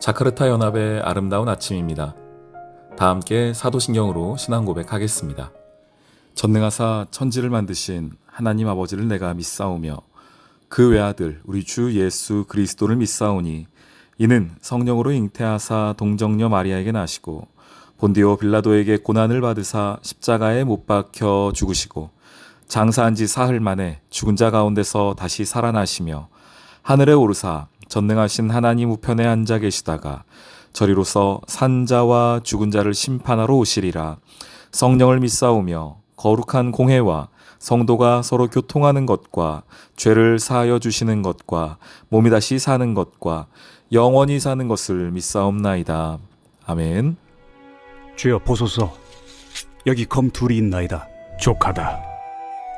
자카르타 연합의 아름다운 아침입니다. 다 함께 사도신경으로 신앙 고백하겠습니다. 전능하사 천지를 만드신 하나님 아버지를 내가 믿사오며 그 외아들 우리 주 예수 그리스도를 믿사오니 이는 성령으로 잉태하사 동정녀 마리아에게 나시고 본디오 빌라도에게 고난을 받으사 십자가에 못 박혀 죽으시고 장사한 지 사흘 만에 죽은 자 가운데서 다시 살아나시며 하늘에 오르사 전능하신 하나님 우편에 앉아 계시다가 저리로서 산자와 죽은 자를 심판하러 오시리라. 성령을 믿사오며 거룩한 공회와 성도가 서로 교통하는 것과 죄를 사하여 주시는 것과 몸이 다시 사는 것과 영원히 사는 것을 믿사옵나이다. 아멘. 주여 보소서, 여기 검 둘이 있나이다. 족하다.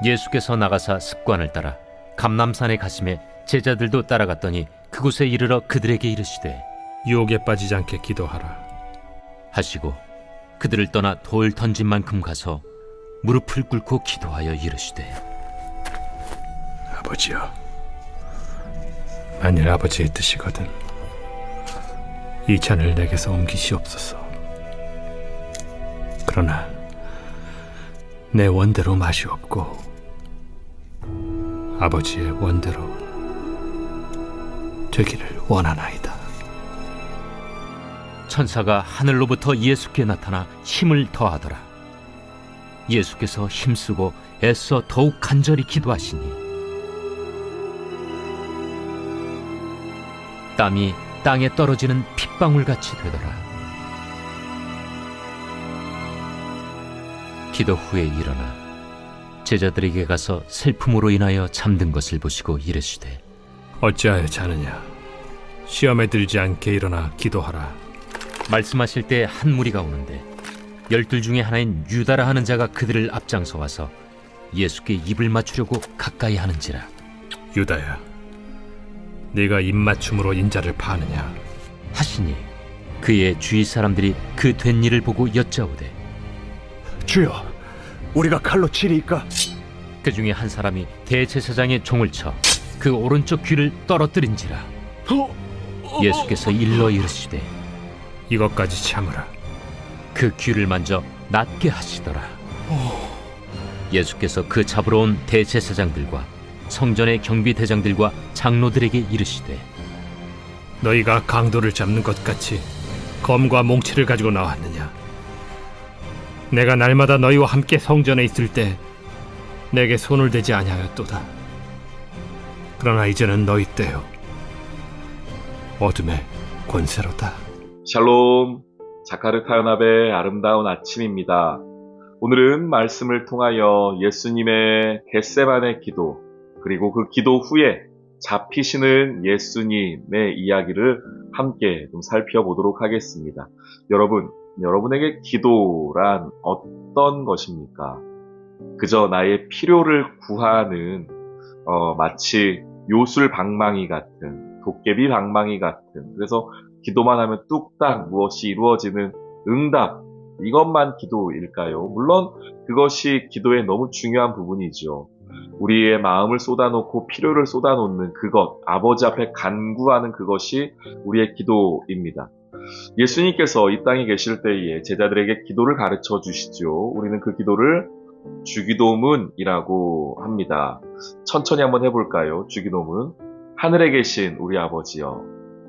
예수께서 나가사 습관을 따라 감람산에 가심에 제자들도 따라갔더니 그곳에 이르러 그들에게 이르시되 유혹에 빠지지 않게 기도하라. 하시고 그들을 떠나 돌 던진 만큼 가서 무릎을 꿇고 기도하여 이르시되 아버지여, 만일 아버지의 뜻이거든 이 잔을 내게서 옮기시옵소서. 그러나 내 원대로 마시옵고 아버지의 원대로 되기를 원하나이다. 천사가 하늘로부터 예수께 나타나 힘을 더하더라. 예수께서 힘쓰고 애써 더욱 간절히 기도하시니 땀이 땅에 떨어지는 핏방울같이 되더라. 기도 후에 일어나 제자들에게 가서 슬픔으로 인하여 잠든 것을 보시고 이르시되 어찌하여 자느냐? 시험에 들지 않게 일어나 기도하라. 말씀하실 때 한 무리가 오는데 12 중에 하나인 유다라 하는 자가 그들을 앞장서 와서 예수께 입을 맞추려고 가까이 하는지라. 유다야, 네가 입맞춤으로 인자를 파느냐? 하시니 그의 주위 사람들이 그 된 일을 보고 여짜오되 주여, 우리가 칼로 치리이까? 그 중에 한 사람이 대제사장의 종을 쳐 그 오른쪽 귀를 떨어뜨린지라. 예수께서 일러 이르시되 이것까지 참으라. 그 귀를 만져 낫게 하시더라. 예수께서 그 잡으러 온 대제사장들과 성전의 경비대장들과 장로들에게 이르시되 너희가 강도를 잡는 것 같이 검과 몽치를 가지고 나왔느냐? 내가 날마다 너희와 함께 성전에 있을 때 내게 손을 대지 아니하였도다. 그러나 이제는 너희 때요 어둠의 권세로다. 샬롬, 자카르타 연합의 아름다운 아침입니다. 오늘은 말씀을 통하여 예수님의 겟세마네 기도, 그리고 그 기도 후에 잡히시는 예수님의 이야기를 함께 좀 살펴보도록 하겠습니다. 여러분에게 기도란 어떤 것입니까? 그저 나의 필요를 구하는 마치 요술 방망이 같은, 도깨비 방망이 같은, 그래서 기도만 하면 뚝딱 무엇이 이루어지는 응답, 이것만 기도일까요? 물론 그것이 기도의 너무 중요한 부분이죠. 우리의 마음을 쏟아놓고 필요를 쏟아놓는 그것, 아버지 앞에 간구하는 그것이 우리의 기도입니다. 예수님께서 이 땅에 계실 때에 제자들에게 기도를 가르쳐 주시죠. 우리는 그 기도를 주기도문이라고 합니다. 천천히 한번 해볼까요? 주기도문. 하늘에 계신 우리 아버지여,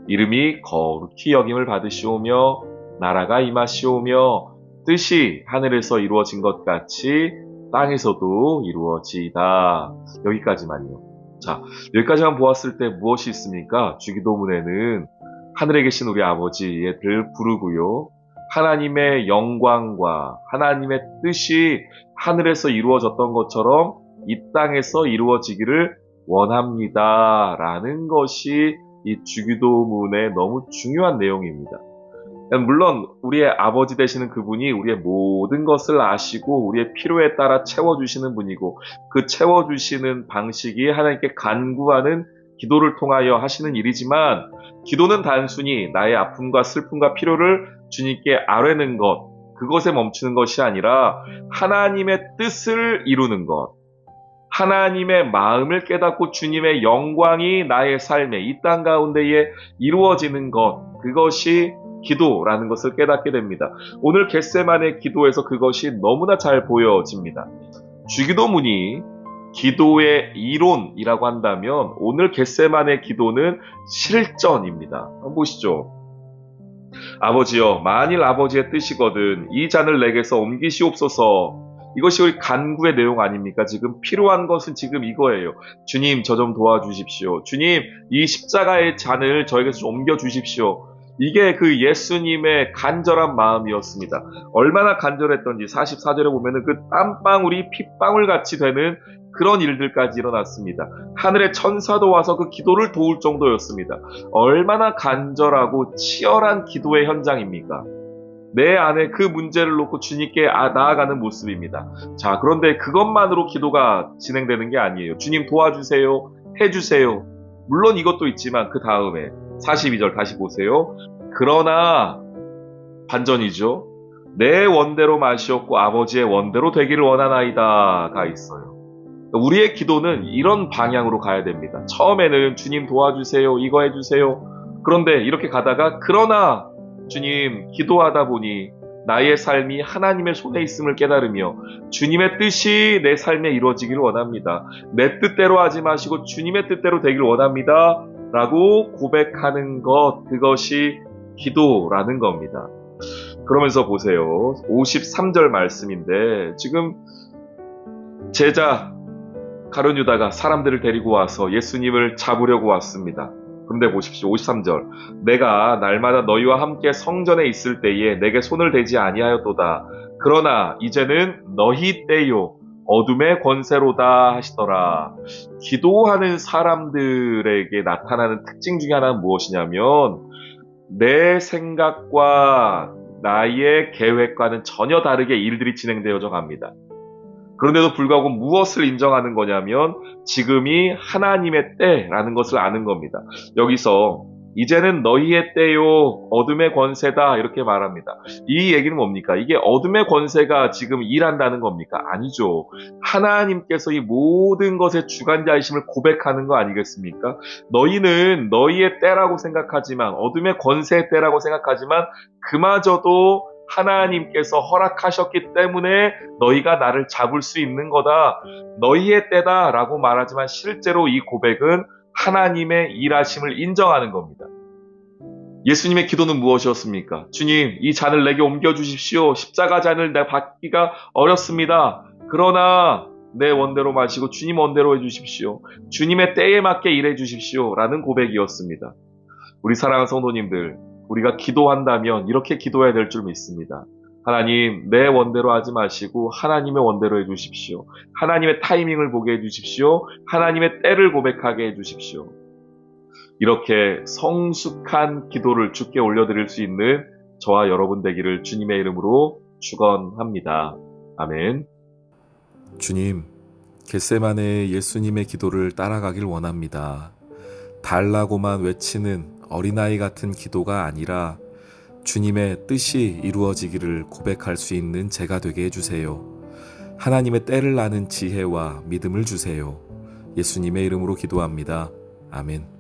이름이 거룩히 여김을 받으시오며 나라가 임하시오며 뜻이 하늘에서 이루어진 것 같이 땅에서도 이루어지이다. 여기까지만요. 자, 여기까지만 보았을 때 무엇이 있습니까? 주기도문에는 하늘에 계신 우리 아버지를 부르고요. 하나님의 영광과 하나님의 뜻이 하늘에서 이루어졌던 것처럼 이 땅에서 이루어지기를 원합니다. 라는 것이 이 주기도문의 너무 중요한 내용입니다. 물론 우리의 아버지 되시는 그분이 우리의 모든 것을 아시고 우리의 필요에 따라 채워주시는 분이고 그 채워주시는 방식이 하나님께 간구하는 기도를 통하여 하시는 일이지만 기도는 단순히 나의 아픔과 슬픔과 필요를 주님께 아뢰는 것, 그것에 멈추는 것이 아니라 하나님의 뜻을 이루는 것, 하나님의 마음을 깨닫고 주님의 영광이 나의 삶에 이 땅 가운데에 이루어지는 것, 그것이 기도라는 것을 깨닫게 됩니다. 오늘 겟세마네 기도에서 그것이 너무나 잘 보여집니다. 주기도문이 기도의 이론이라고 한다면 오늘 겟세마네 기도는 실전입니다. 한번 보시죠. 아버지여, 만일 아버지의 뜻이거든 이 잔을 내게서 옮기시옵소서. 이것이 우리 간구의 내용 아닙니까? 지금 필요한 것은 지금 이거예요. 주님, 저 좀 도와주십시오. 주님, 이 십자가의 잔을 저에게서 좀 옮겨주십시오. 이게 그 예수님의 간절한 마음이었습니다. 얼마나 간절했던지 44절에 보면은 그 땀방울이 핏방울 같이 되는 그런 일들까지 일어났습니다. 하늘의 천사도 와서 그 기도를 도울 정도였습니다. 얼마나 간절하고 치열한 기도의 현장입니까? 내 안에 그 문제를 놓고 주님께 나아가는 모습입니다. 자, 그런데 그것만으로 기도가 진행되는 게 아니에요. 주님 도와주세요. 해주세요. 물론 이것도 있지만 그 다음에 42절 다시 보세요. 그러나 반전이죠. 내 원대로 마시옵고 아버지의 원대로 되기를 원하나이다가 있어요. 우리의 기도는 이런 방향으로 가야 됩니다. 처음에는 주님 도와주세요. 이거 해주세요. 그런데 이렇게 가다가 그러나 주님 기도하다 보니 나의 삶이 하나님의 손에 있음을 깨달으며 주님의 뜻이 내 삶에 이루어지기를 원합니다. 내 뜻대로 하지 마시고 주님의 뜻대로 되기를 원합니다. 라고 고백하는 것, 그것이 기도라는 겁니다. 그러면서 보세요. 53절 말씀인데 지금 제자 가룟 유다가 사람들을 데리고 와서 예수님을 잡으려고 왔습니다. 그런데 보십시오. 53절. 내가 날마다 너희와 함께 성전에 있을 때에 내게 손을 대지 아니하였도다. 그러나 이제는 너희 때요 어둠의 권세로다 하시더라. 기도하는 사람들에게 나타나는 특징 중에 하나는 무엇이냐면 내 생각과 나의 계획과는 전혀 다르게 일들이 진행되어져 갑니다. 그런데도 불구하고 무엇을 인정하는 거냐면 지금이 하나님의 때라는 것을 아는 겁니다. 여기서 이제는 너희의 때요 어둠의 권세다 이렇게 말합니다. 이 얘기는 뭡니까? 이게 어둠의 권세가 지금 일한다는 겁니까? 아니죠. 하나님께서 이 모든 것의 주관자이심을 고백하는 거 아니겠습니까? 너희는 너희의 때라고 생각하지만 어둠의 권세의 때라고 생각하지만 그마저도 하나님께서 허락하셨기 때문에 너희가 나를 잡을 수 있는 거다. 너희의 때다 라고 말하지만 실제로 이 고백은 하나님의 일하심을 인정하는 겁니다. 예수님의 기도는 무엇이었습니까? 주님, 이 잔을 내게 옮겨주십시오. 십자가 잔을 내가 받기가 어렵습니다. 그러나 내 원대로 마시고 주님 원대로 해주십시오. 주님의 때에 맞게 일해 주십시오. 라는 고백이었습니다. 우리 사랑하는 성도님들, 우리가 기도한다면 이렇게 기도해야 될 줄 믿습니다. 하나님, 내 원대로 하지 마시고 하나님의 원대로 해주십시오. 하나님의 타이밍을 보게 해주십시오. 하나님의 때를 고백하게 해주십시오. 이렇게 성숙한 기도를 주께 올려드릴 수 있는 저와 여러분 되기를 주님의 이름으로 축원합니다. 아멘. 주님, 겟세마네의 예수님의 기도를 따라가길 원합니다. 달라고만 외치는 어린아이 같은 기도가 아니라 주님의 뜻이 이루어지기를 고백할 수 있는 제가 되게 해주세요. 하나님의 때를 아는 지혜와 믿음을 주세요. 예수님의 이름으로 기도합니다. 아멘.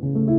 아멘.